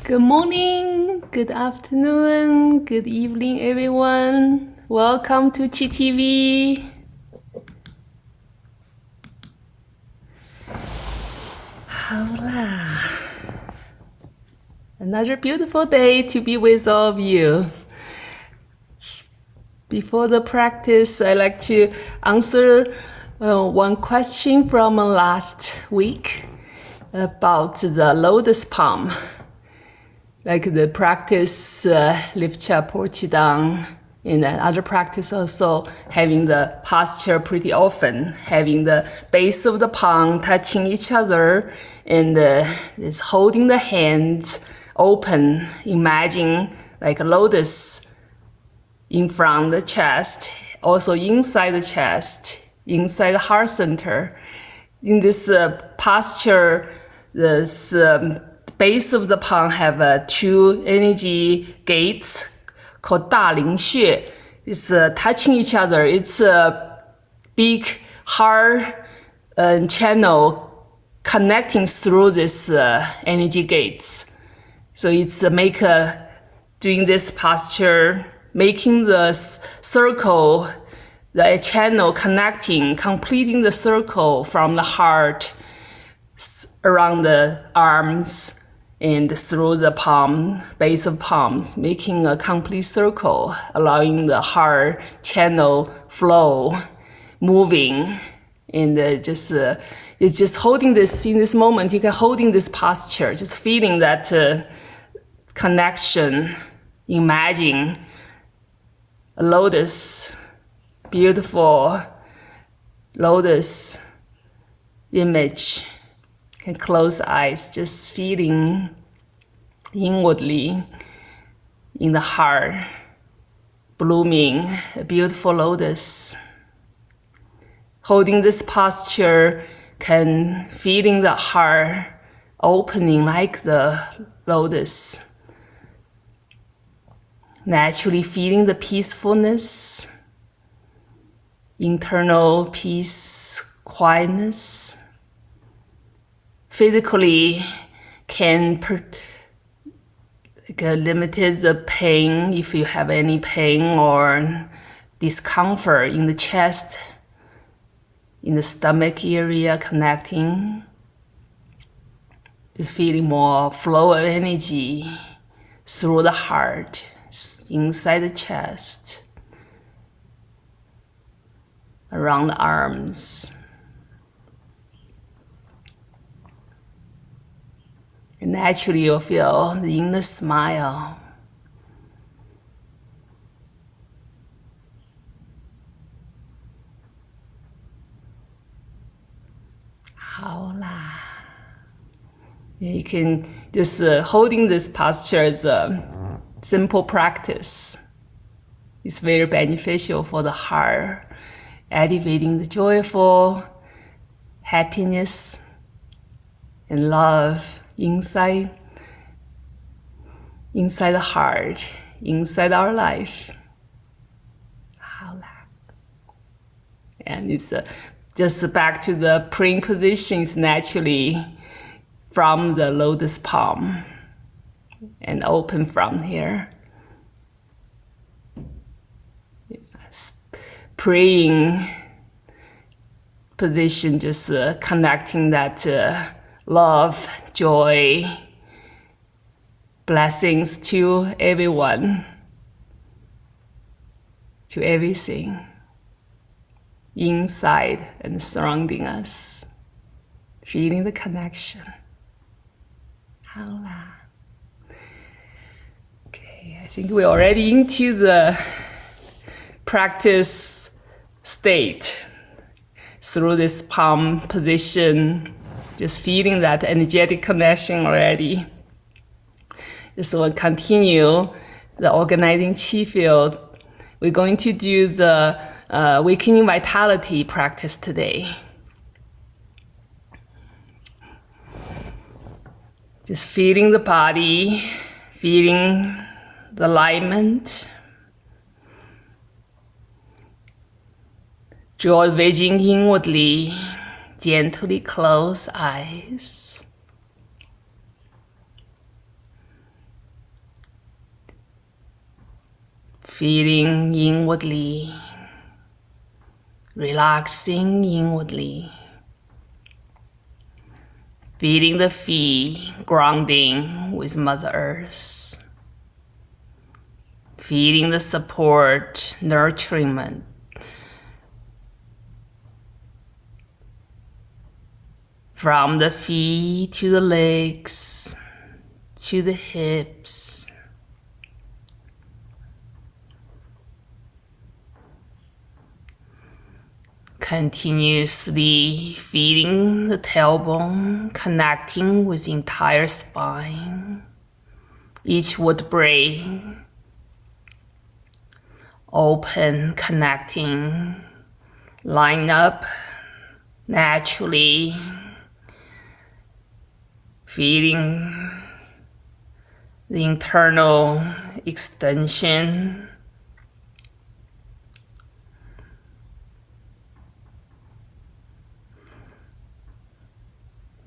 Good morning, good afternoon, good evening, everyone. Welcome to Qi TV. Hola. Another beautiful day to be with all of you. Before the practice, I like to answer one question from last week about the lotus palm. Like the practice, lift chap or qigong, and other practice also having the posture pretty often, having the base of the palm touching each other, and is holding the hands open. Imagine like a lotus in front of the chest, also inside the chest, inside the heart center. In this posture, this base of the palm have two energy gates called 大陵穴. It's touching each other. It's a big heart channel connecting through this energy gates. So it's doing this posture, making the circle, the channel connecting, completing the circle from the heart around the arms and through the palm, base of palms, making a complete circle, allowing the heart channel flow, moving, and it's just holding this in this moment. You can holding this posture, just feeling that connection. Imagine a lotus, beautiful lotus image. Can close eyes, just feeling inwardly in the heart, blooming a beautiful lotus. Holding this posture, can feeling the heart opening like the lotus. Naturally feeling the peacefulness, internal peace, quietness. Physically can limited the pain if you have any pain or discomfort in the chest, in the stomach area connecting. Just feeling more flow of energy through the heart, inside the chest, around the arms. And naturally, you'll feel the inner smile. Hola. You can just holding this posture as a simple practice. It's very beneficial for the heart, activating the joyful happiness and love inside the heart, inside our life. And it's just back to the praying positions naturally from the lotus palm and open from here. Praying position, just connecting that love, joy, blessings to everyone, to everything inside and surrounding us. Feeling the connection. Okay, I think we're already into the practice state through this palm position. Just feeling that energetic connection already. Just will continue the organizing qi field. We're going to do the awakening vitality practice today. Just feeling the body, feeling the alignment. Draw vision inwardly. Gently close eyes. feeling inwardly, relaxing inwardly, feeling the feet grounding with Mother Earth, feeling the support, nurturement, from the feet to the legs, to the hips, continuously feeling the tailbone connecting with the entire spine, each vertebrae open, connecting, line up naturally, feeling the internal extension,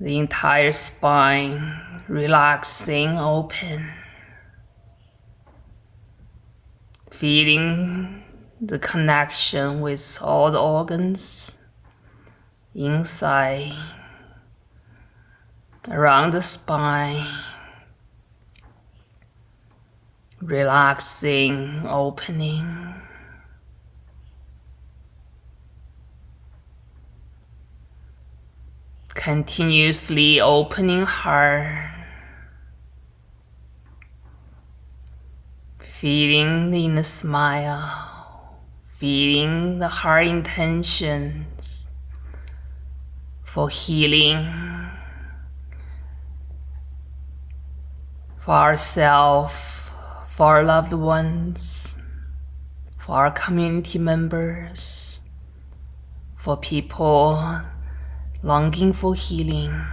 the entire spine relaxing, open, feeling the connection with all the organs inside, around the spine, relaxing, opening. Continuously opening heart, feeling the inner smile, feeling the heart intentions for healing, for ourselves, for our loved ones, for our community members, for people longing for healing.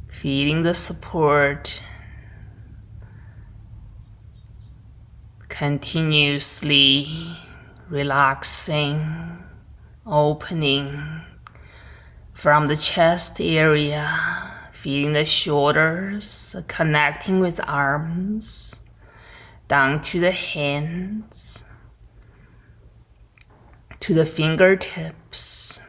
Feeling the support, continuously relaxing, opening from the chest area, feeling the shoulders connecting with arms, down to the hands, to the fingertips,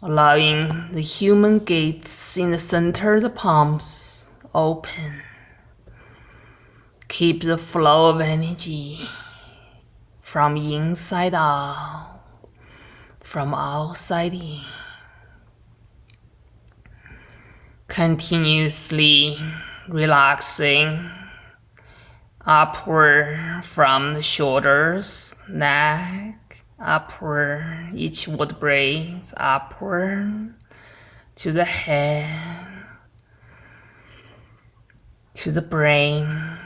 allowing the human gates in the center of the palms open. Keep the flow of energy from inside out, from outside in. Continuously relaxing upward from the shoulders, neck, upward, each vertebrae upward to the head, to the brain.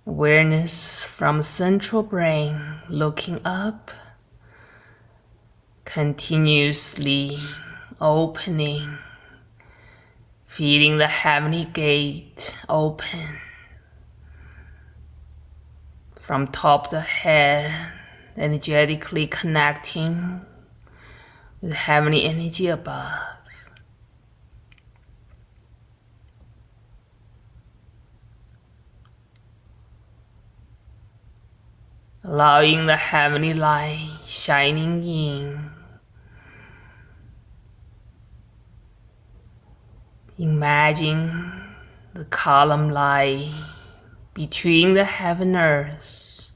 Awareness from central brain looking up, continuously opening, feeling the heavenly gate open. From top of the head, energetically connecting with heavenly energy above. Allowing the heavenly light shining in. Imagine the column light between the heaven and earth,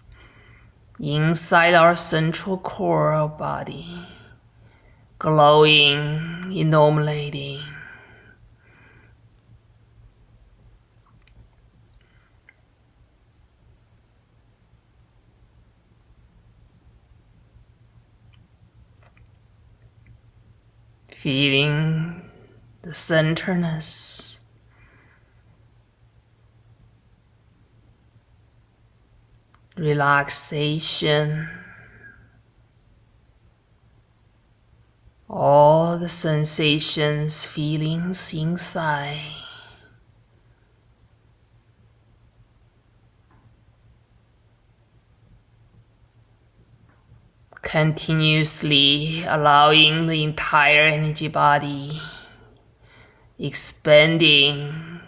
inside our central core of body, glowing, illuminating. Feeling the centerness, relaxation, all the sensations, feelings inside. Continuously allowing the entire energy body expanding,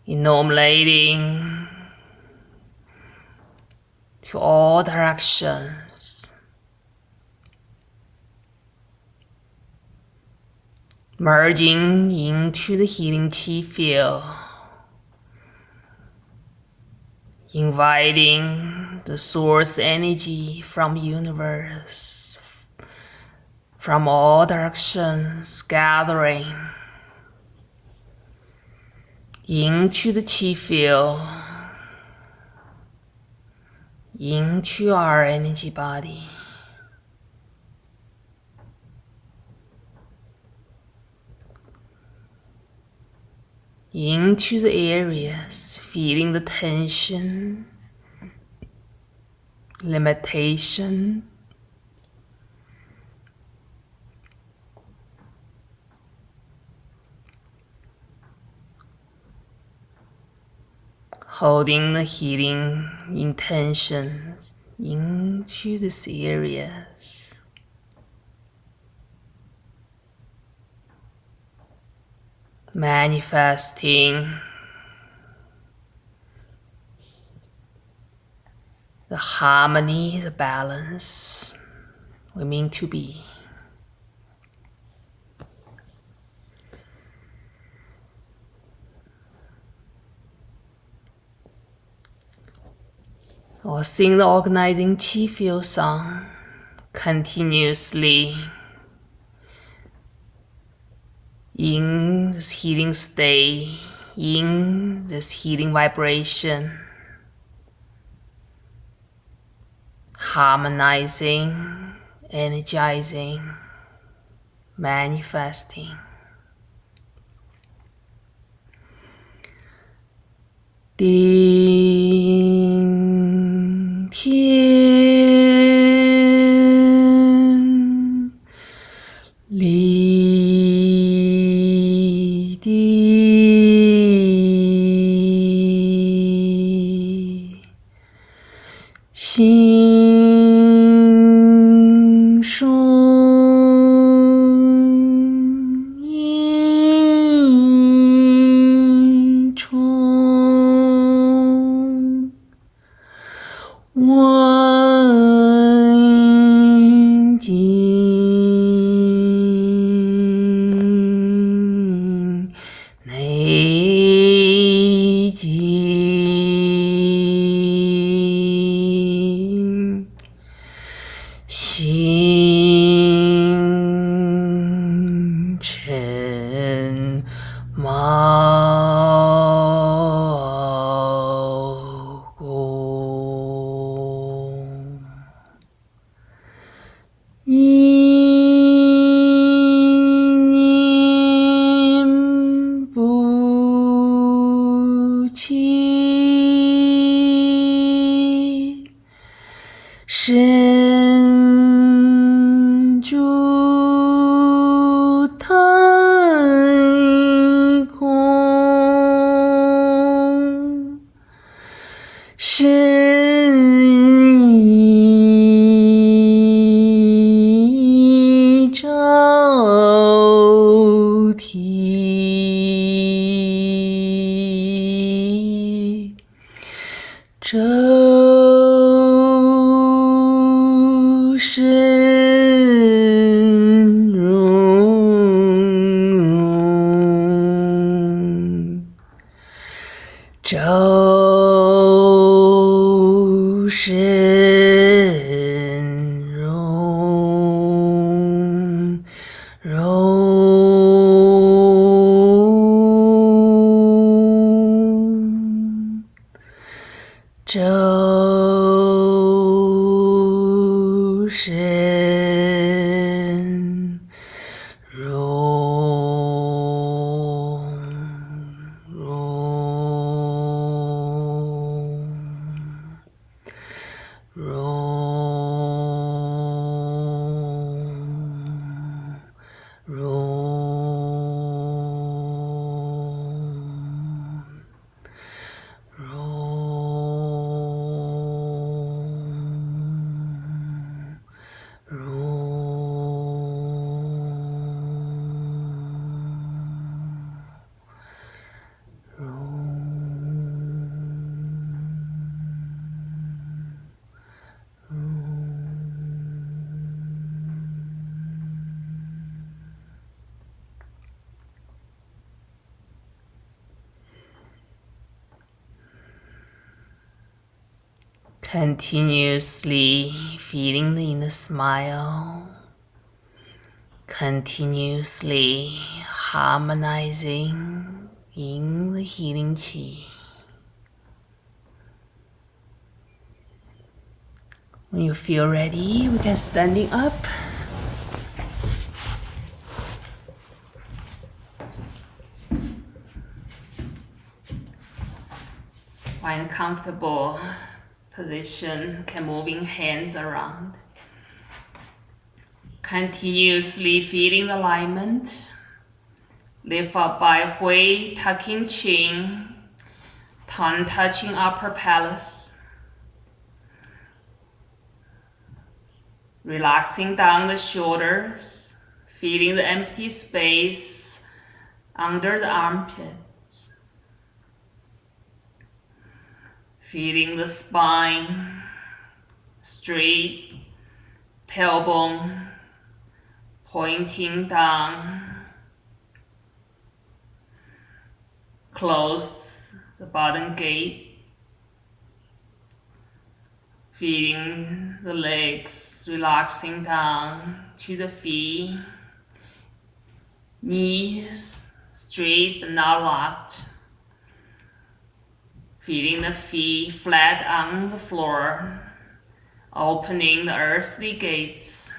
illuminating to all directions, merging into the healing Qi field, inviting the source energy from universe, from all directions, gathering into the Qi field, into our energy body. Into the areas, feeling the tension, limitation, holding the healing intentions into these areas. Manifesting the harmony, the balance we mean to be. Or sing the organizing Qi field song continuously in this healing state, in this healing vibration, harmonizing, energizing, manifesting. Ding Tian Li Di Xing Shong Yi Chong Wan Jing Nei Jing Xing Chen Mao Gong Yin Bu Qi Shen Zhu Tai Kong Shen Yi Zhao Ti Zhou Shen Rong Zhou Shen Rong Rong Zhou Shen Rong Rong Continuously feeling the inner smile, continuously harmonizing in the healing qi. When you feel ready, we can standing up. Find a comfortable position, can moving hands around. Continuously feeling the alignment. Lift up by Hui, tucking chin, tongue touching upper palate. Relaxing down the shoulders, feeling the empty space under the armpits. Feeling the spine straight, tailbone pointing down. Close the bottom gate. Feeling the legs relaxing down to the feet. Knees straight but not locked. Feeling the feet flat on the floor. Opening the earthly gates.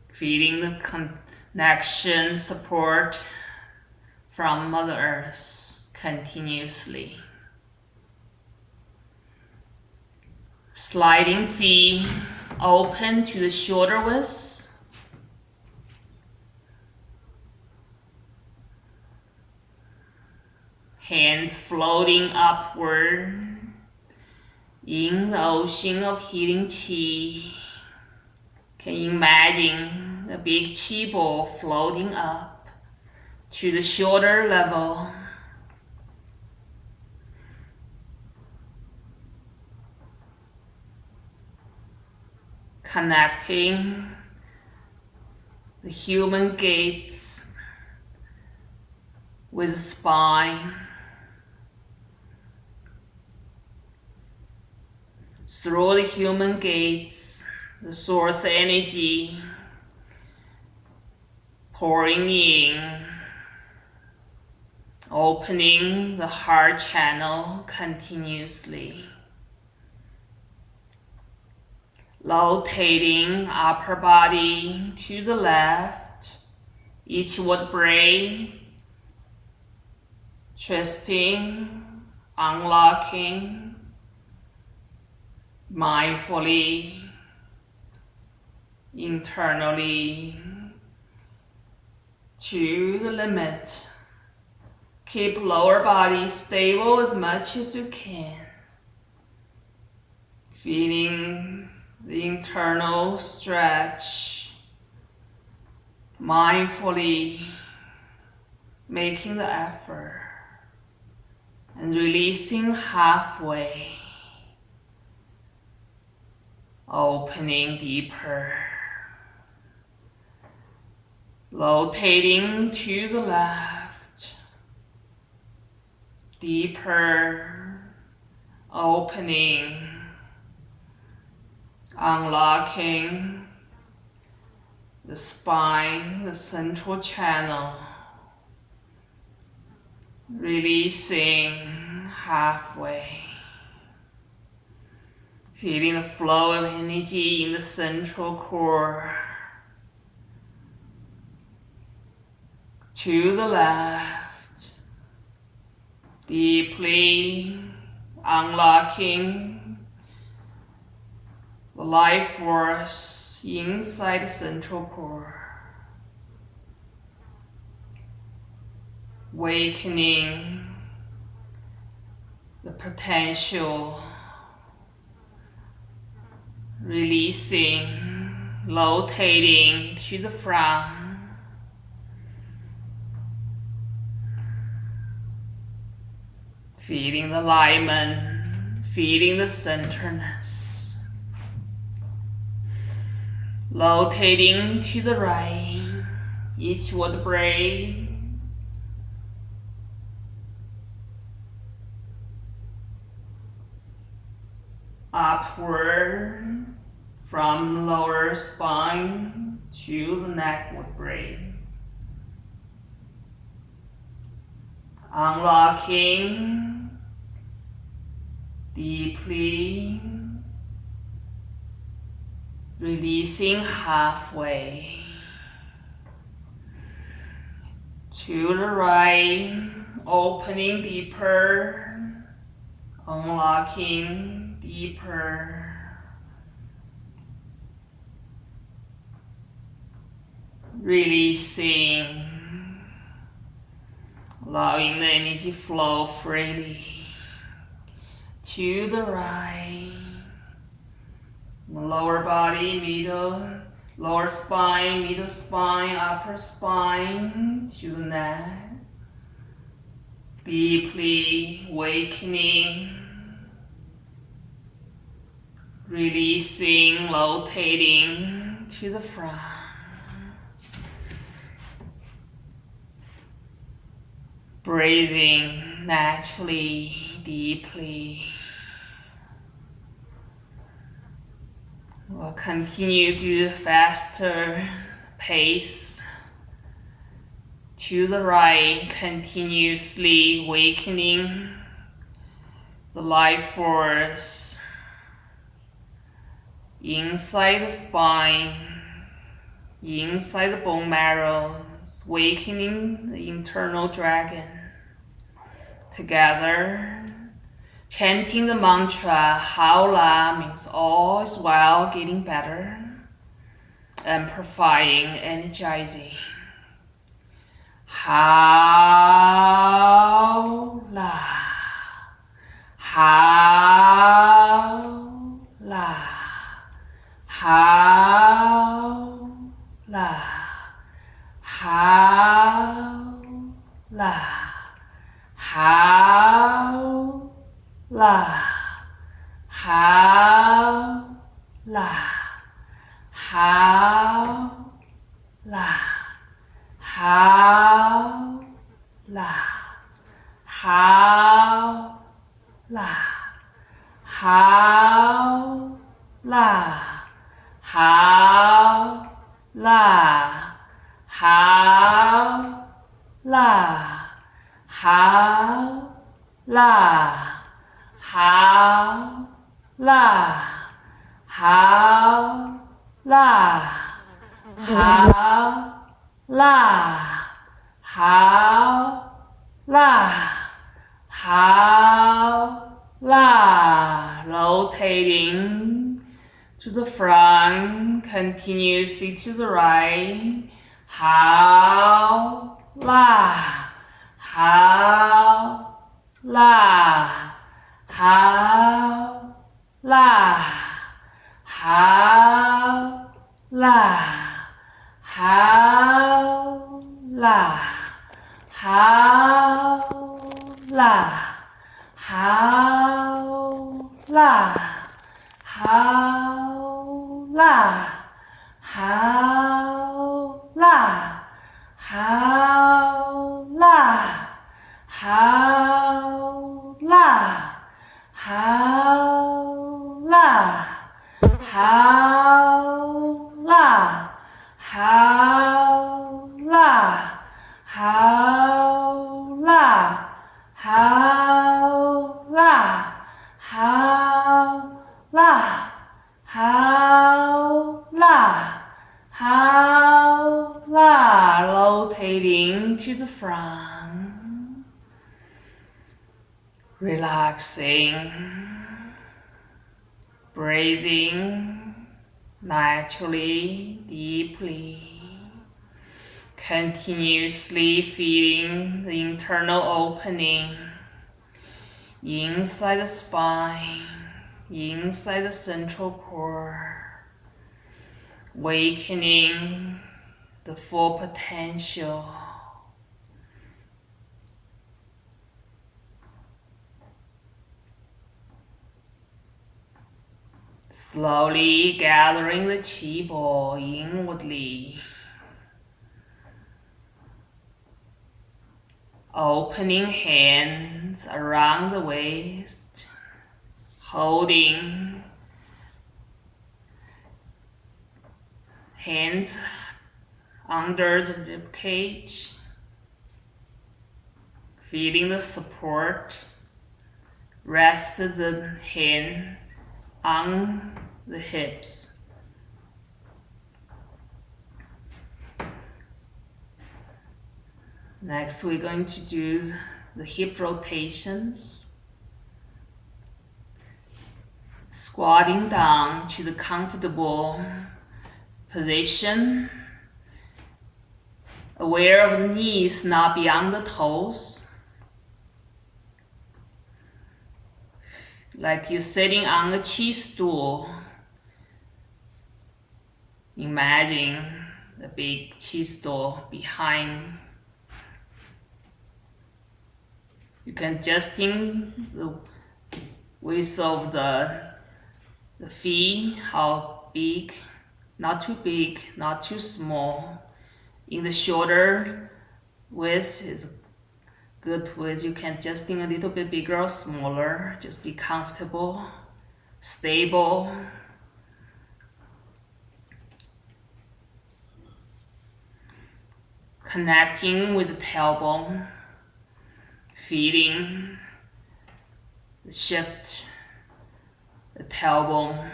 Feeling the connection, support from Mother Earth continuously. Sliding feet open to the shoulder width. Hands floating upward in the ocean of healing qi. Can you imagine a big qi ball floating up to the shoulder level? Connecting the human gates with the spine. Through the human gates, the source energy pouring in, opening the heart channel continuously. Rotating upper body to the left, each vertebrae twisting, unlocking, mindfully, internally, to the limit. Keep lower body stable as much as you can. Feeling the internal stretch, mindfully making the effort and releasing halfway, opening deeper, rotating to the left, deeper, opening, unlocking the spine, the central channel, releasing halfway. Feeling the flow of energy in the central core. To the left, deeply unlocking the life force inside the central core. Awakening the potential, releasing, rotating to the front. Feeling the alignment, feeling the centeredness. Rotating to the right, each vertebrae. upward from lower spine to the neck vertebrae. Unlocking deeply, releasing halfway. To the right, opening deeper, unlocking deeper. Releasing, allowing the energy flow freely. To the right, lower body, middle, lower spine, middle spine, upper spine, to the neck. Deeply awakening, releasing, rotating to the front. Breathing naturally, deeply. We'll continue to the faster pace. To the right, continuously awakening the life force inside the spine, inside the bone marrow, awakening the internal dragon. Together, chanting the mantra, Haola means all is well, getting better, amplifying, energizing. Haola, Haola, Haola, Haola, Haola, Haola, Haola, Haola, Haola, Haola, Haola, Haola, Haola, Haola, Haola, Haola, Haola, Haola, rotating to the front, continuously to the right. Haola, Haola, Haola, Haola, Haola, Haola, Haola, Haola, Haola, Haola, Haola, Haola, Haola, Haola, Haola, Haola, Haola, Haola, Haola, rotating to the front, relaxing, breathing naturally, deeply. Continuously feeling the internal opening inside the spine, inside the central core, awakening the full potential. Slowly gathering the qi ball inwardly. Opening hands around the waist, holding Hands under the rib cage. Feeling the support. Rest the hand on the hips. Next, we're going to do the hip rotations. Squatting down to the comfortable position. Aware of the knees not beyond the toes. Like you're sitting on a chi stool. Imagine the big chi stool behind. You can adjust the width of the feet, how big, not too big, not too small. In the shoulder width is good width. You can adjust a little bit bigger or smaller. Just be comfortable, stable. Connecting with the tailbone, feeling the shift, the tailbone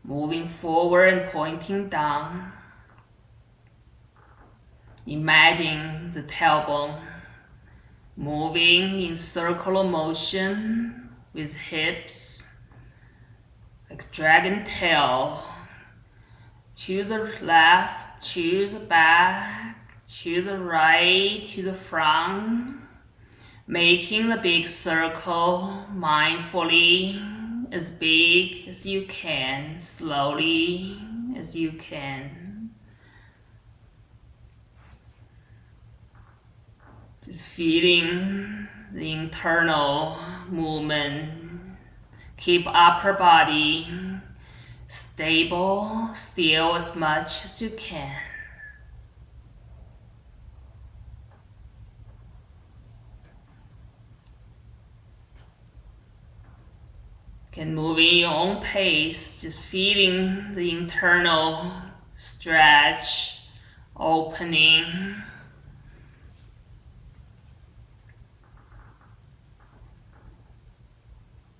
moving forward and pointing down. Imagine the tailbone moving in circular motion with hips, like dragon tail, to the left, to the back, to the right, to the front, making the big circle mindfully, as big as you can, slowly as you can. Just feeling the internal movement. Keep upper body stable, still as much as you can. Can move in your own pace, just feeling the internal stretch, opening.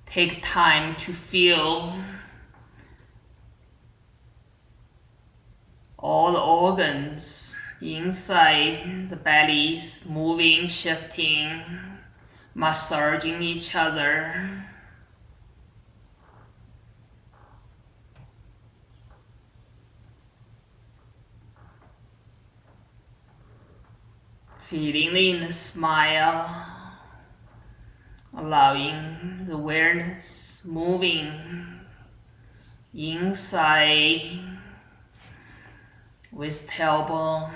Take time to feel all the organs inside the belly moving, shifting, massaging each other. Feeling the inner smile, allowing the awareness moving inside with tailbone.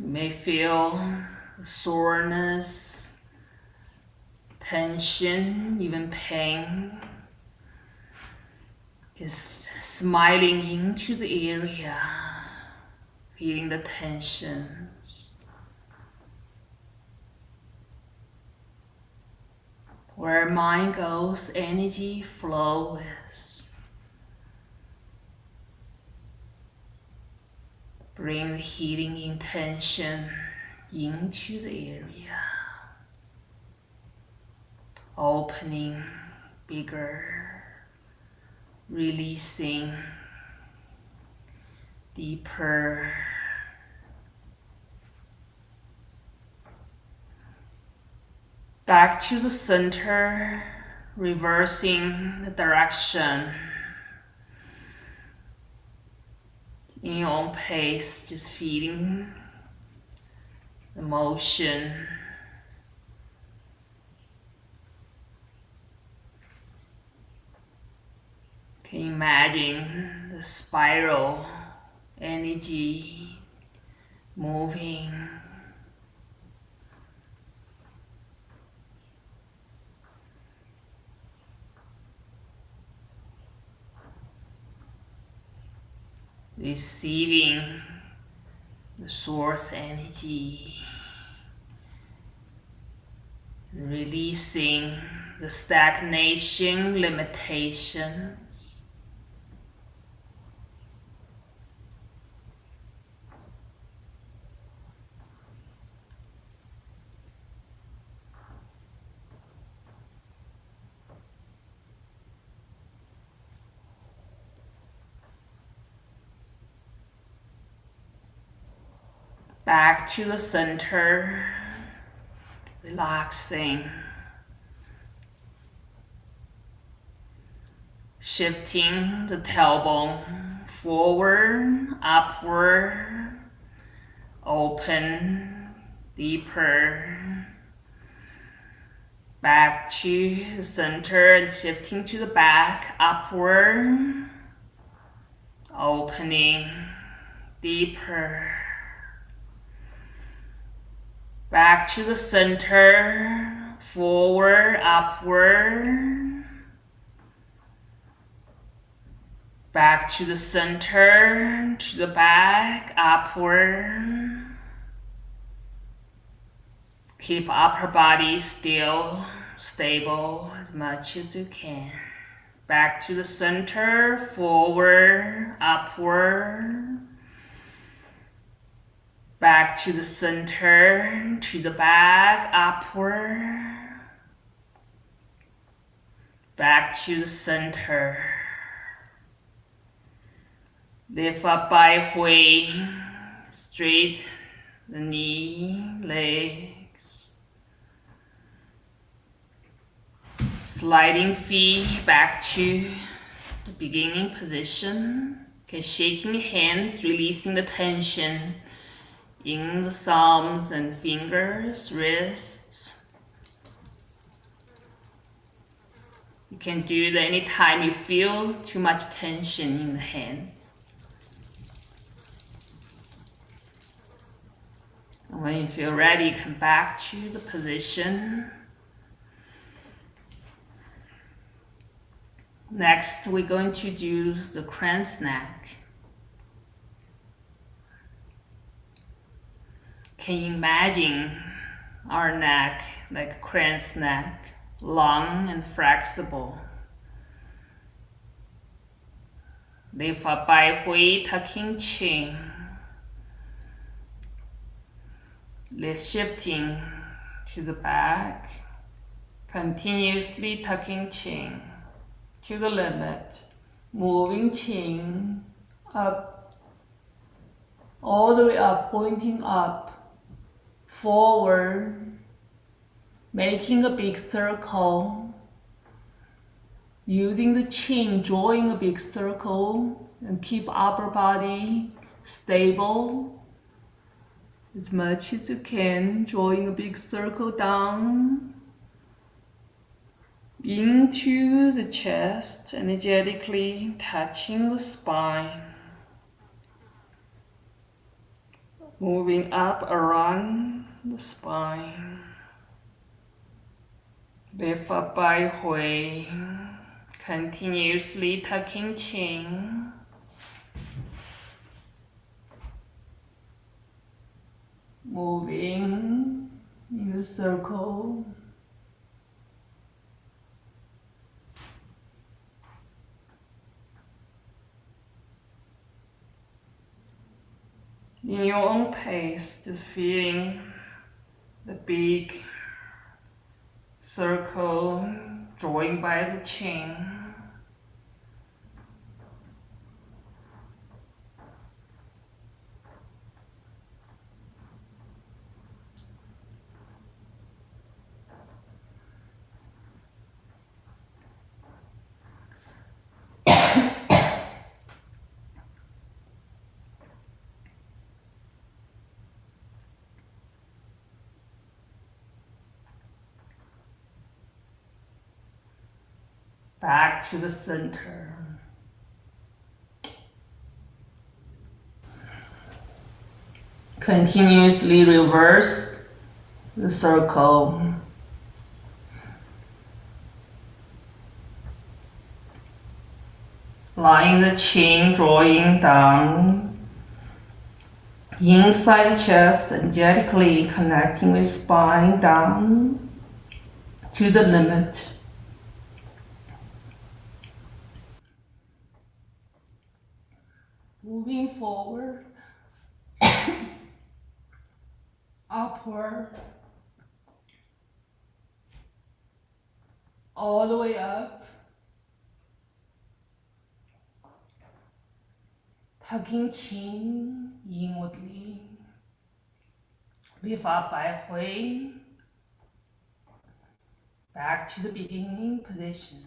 You may feel soreness, tension, even pain. Just smiling into the area, feeling the tensions. Where mind goes, energy flows with. Bring the healing intention into the area. Opening bigger, releasing deeper. Back to the center, reversing the direction. In your own pace, just feeling the motion. Can you imagine the spiral energy moving? receiving the source energy, releasing the stagnation, limitations. Back to the center, relaxing, shifting the tailbone forward, upward, open, deeper. Back to the center and shifting to the back, upward, opening, deeper. Back to the center, forward, upward. Back to the center, to the back, upward. Keep upper body still, stable as much as you can. Back to the center, forward, upward. Back to the center, to the back, upward. Back to the center. Lift up by Hui, straight the knee, legs. Sliding feet back to the beginning position. Okay, shaking hands, releasing the tension in the thumbs and fingers, wrists. You can do that anytime you feel too much tension in the hands. And when you feel ready, come back to the position. Next, we're going to do the crane's neck. Can you imagine our neck like a crane's neck, long and flexible? Lift up by Hui, tucking chin. Lift shifting to the back, continuously tucking chin to the limit, moving chin up, all the way up, pointing up, forward, making a big circle, using the chin, drawing a big circle, and keep upper body stable as much as you can, drawing a big circle down into the chest, energetically touching the spine, moving up around the spine. Lift up by Hui, continuously tucking chin. Moving in a circle. In your own pace, just feeling the big circle drawing by the chin. Back to the center. Continuously reverse the circle. Line the chin, drawing down inside the chest, energetically connecting with spine down to the limit. Moving forward, upward, all the way up, tucking chin inwardly. Lift up by way, back to the beginning position.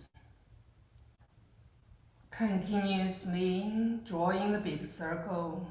Continuously drawing the big circle.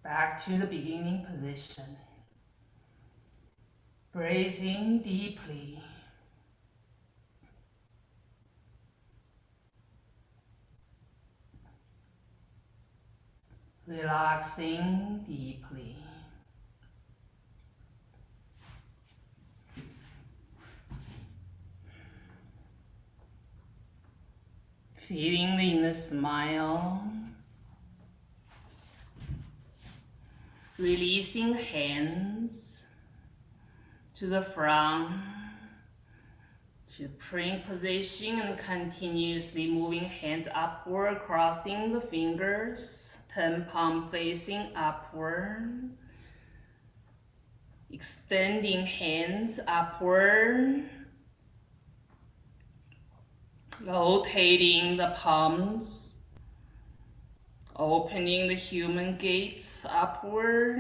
Back to the beginning position. Breathing deeply. Relaxing deeply. Feeling the inner smile. Releasing hands to the front, to the praying position, and continuously moving hands upward, crossing the fingers, 10 palm facing upward, extending hands upward, rotating the palms, opening the human gates upward,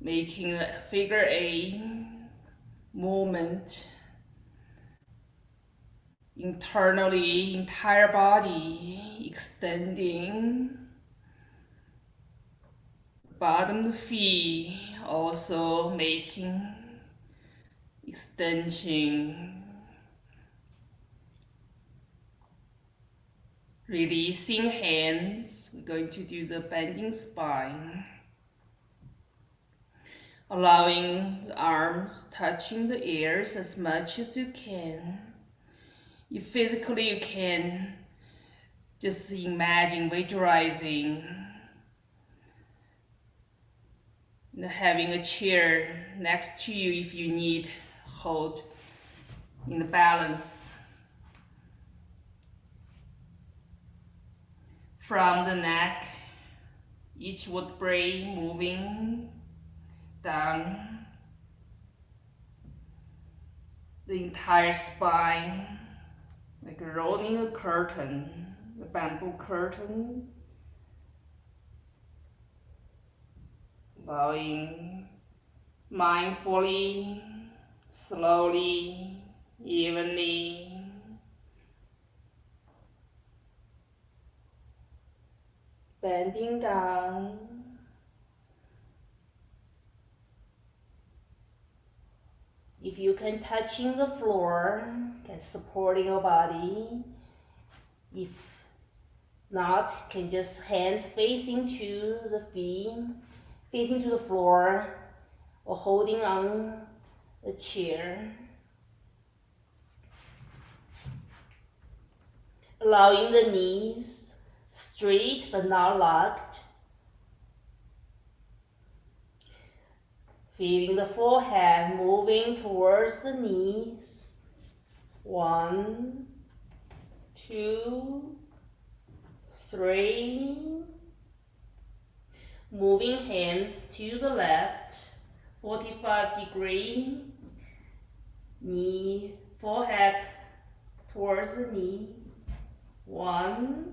making a figure eight movement internally, entire body extending. Bottom feet also making extension. Releasing hands, we're going to do the bending spine. Allowing the arms touching the ears as much as you can. You can just imagine visualizing having a chair next to you if you need hold in the balance. From the neck, each vertebrae moving down the entire spine, like rolling a curtain, a bamboo curtain, allowing mindfully, slowly, evenly, bending down. If you can touching the floor, can supporting your body. If not, can just hands facing to the feet, facing to the floor, or holding on the chair. Allowing the knees straight but not locked. Feeling the forehead moving towards the knees. 1, 2, 3. Moving hands to the left, 45-degree. Knee, forehead towards the knee. 1,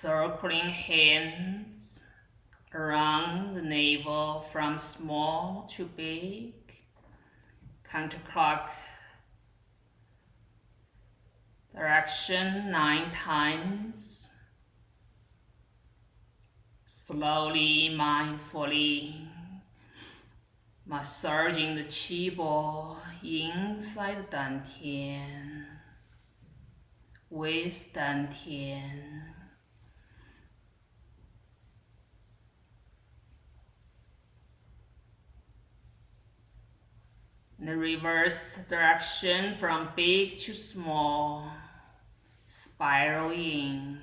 circling hands around the navel from small to big, counterclock direction 9 times. Slowly, mindfully massaging the qi ball inside the dantian, with dantian. In the reverse direction from big to small, spiral in.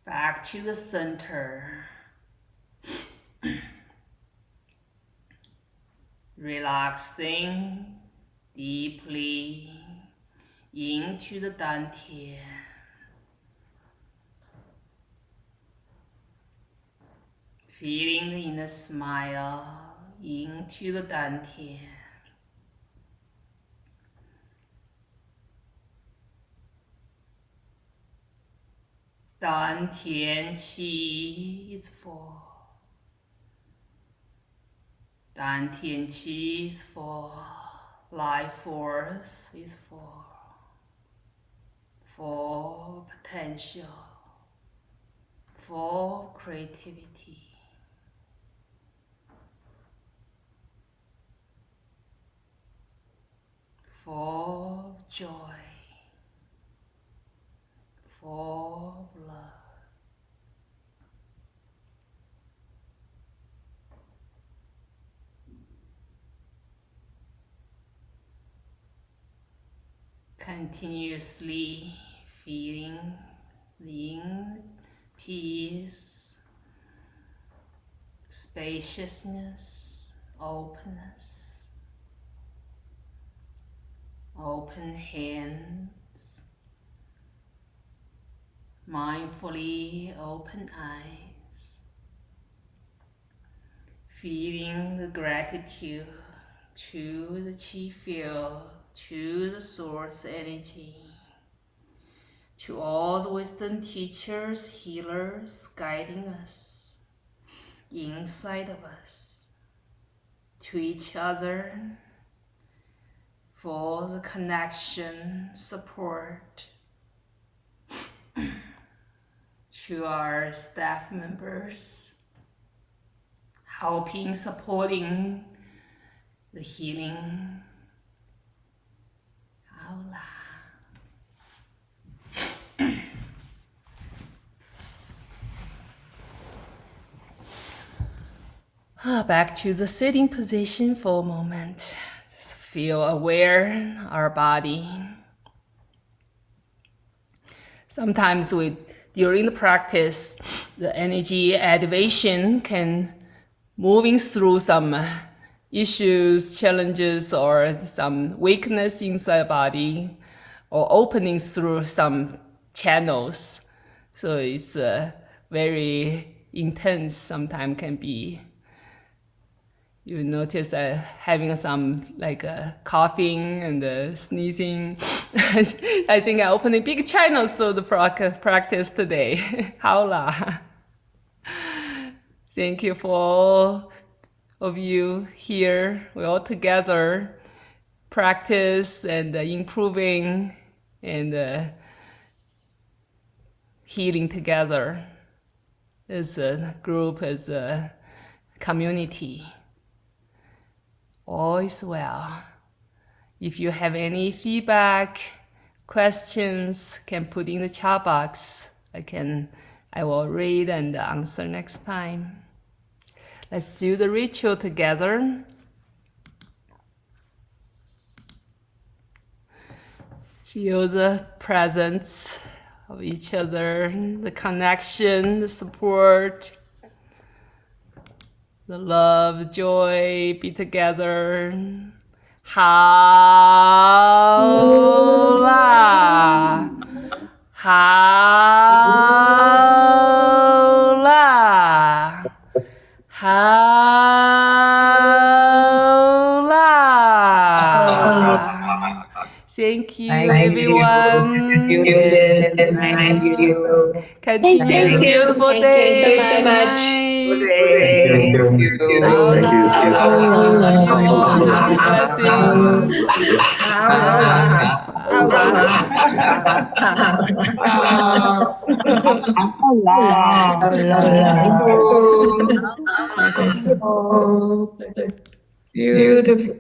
Back to the center. Relaxing deeply into the dantian. Feeling the inner smile into the dantian. Dantian qi is full. Dantian qi is full. Life force is full. Full potential. Full creativity. Full of joy. Full of love. Continuously feeling the inner peace, spaciousness, openness, open hands, mindfully open eyes, feeling the gratitude to the qi field, to the source energy, to all the wisdom teachers, healers guiding us, inside of us, to each other, for the connection, support, to our staff members, helping, supporting the healing. Back to the sitting position for a moment. Just feel aware of our body. Sometimes during the practice, the energy activation can moving through some issues, challenges, or some weakness inside the body, or opening through some channels. So it's very intense. Sometimes can be. You notice having some like coughing and sneezing. I think I opened a big channel so the practice today. Haola. Thank you for all of you here. We're all together practice and improving and healing together as a group, as a community. All is well. If you have any feedback, questions, can put in the chat box. I will read and answer next time. Let's do the ritual together. Feel the presence of each other, the connection, the support, the love, joy, be together. 好啦，好啦，好啦。Thank you, everyone. Thank you. Continue a beautiful Thank day. you so Good much. night. Thank you. Love you all. Sending blessings. Beautiful.